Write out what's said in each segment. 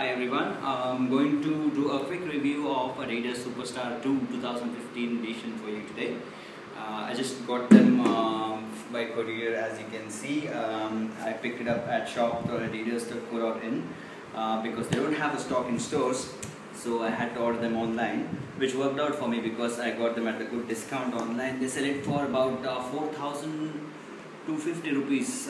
Hi everyone, I'm going to do a quick review of Adidas Superstar 2 2015 edition for you today. I just got them by courier, as you can see. I picked it up at shop.adidas.co.in because they don't have a stock in stores, so I had to order them online, which worked out for me because I got them at a good discount online. They sell it for about 4,250 rupees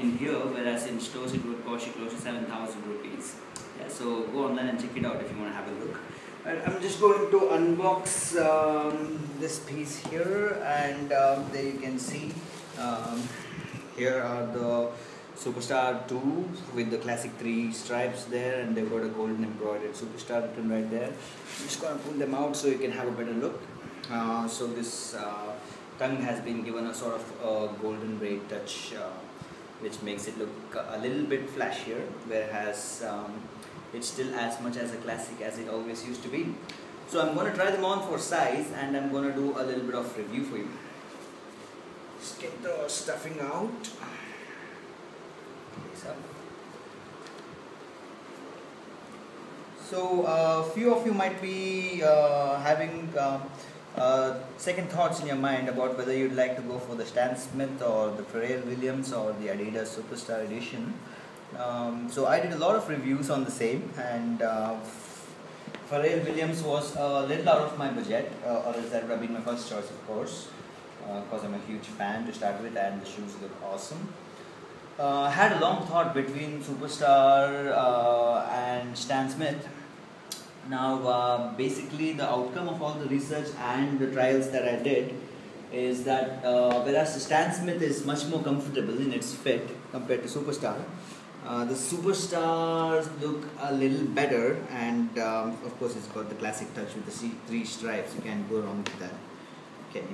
in here, whereas in stores it would cost you close to 7,000 rupees. Yeah, so go online and check it out if you want to have a look. I'm just going to unbox this piece here, and there you can see here are the Superstar 2 with the classic 3 stripes there, and they've got a golden embroidered Superstar written right there. I'm just going to pull them out so you can have a better look. So this tongue has been given a sort of golden braid touch, which makes it look a little bit flashier, whereas it's still as much as a classic as it always used to be. So I'm going to try them on for size, and I'm going to do a little bit of review for you. Just get the stuffing out. So a few of you might be having second thoughts in your mind about whether you'd like to go for the Stan Smith or the Pharrell Williams or the Adidas Superstar edition. So I did a lot of reviews on the same, and Pharrell Williams was a little out of my budget, or else that would have been my first choice, of course, because I'm a huge fan to start with, and the shoes look awesome. I had a long thought between Superstar and Stan Smith. Now, basically, the outcome of all the research and the trials that I did is that whereas the Stan Smith is much more comfortable in its fit compared to Superstar, the Superstars look a little better, and of course it's got the classic touch with the 3 stripes. You can't go wrong with that. Okay.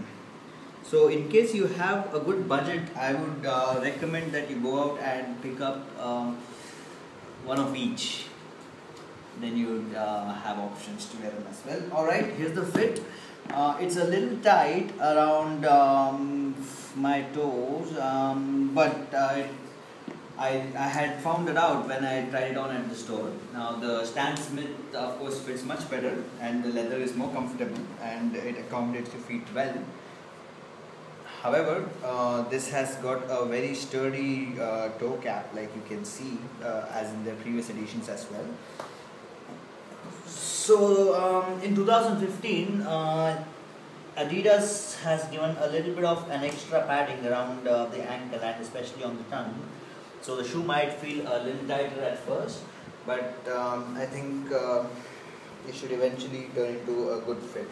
So in case you have a good budget, I would recommend that you go out and pick up one of each. Then you would have options to wear them as well. Alright, here's the fit. It's a little tight around my toes, but I had found it out when I tried it on at the store. Now the Stan Smith of course fits much better, and the leather is more comfortable, and it accommodates your feet well. However, this has got a very sturdy toe cap, like you can see, as in the previous editions as well. So in 2015, Adidas has given a little bit of an extra padding around the ankle and especially on the tongue. So the shoe might feel a little tighter at first, but I think it should eventually turn into a good fit.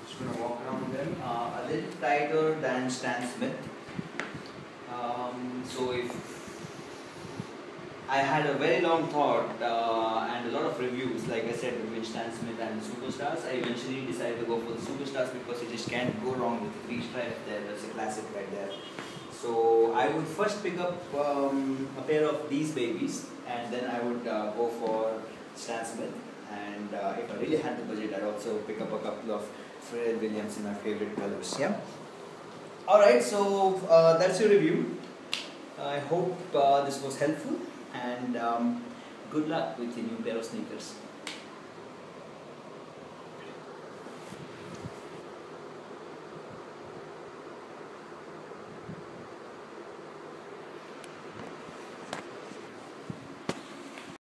Just going to walk around them. A little tighter than Stan Smith. So if I had a very long thought and a lot of reviews, like I said, between Stan Smith and the Superstars, I eventually decided to go for the Superstars because you just can't go wrong with the 3 stripes there. That's a classic right there. So I would first pick up a pair of these babies, and then I would go for Stan Smith. And if I really had the budget, I'd also pick up a couple of Pharrell Williams in my favorite colors. Yeah. Alright, so that's your review. I hope this was helpful, and good luck with your new pair of sneakers.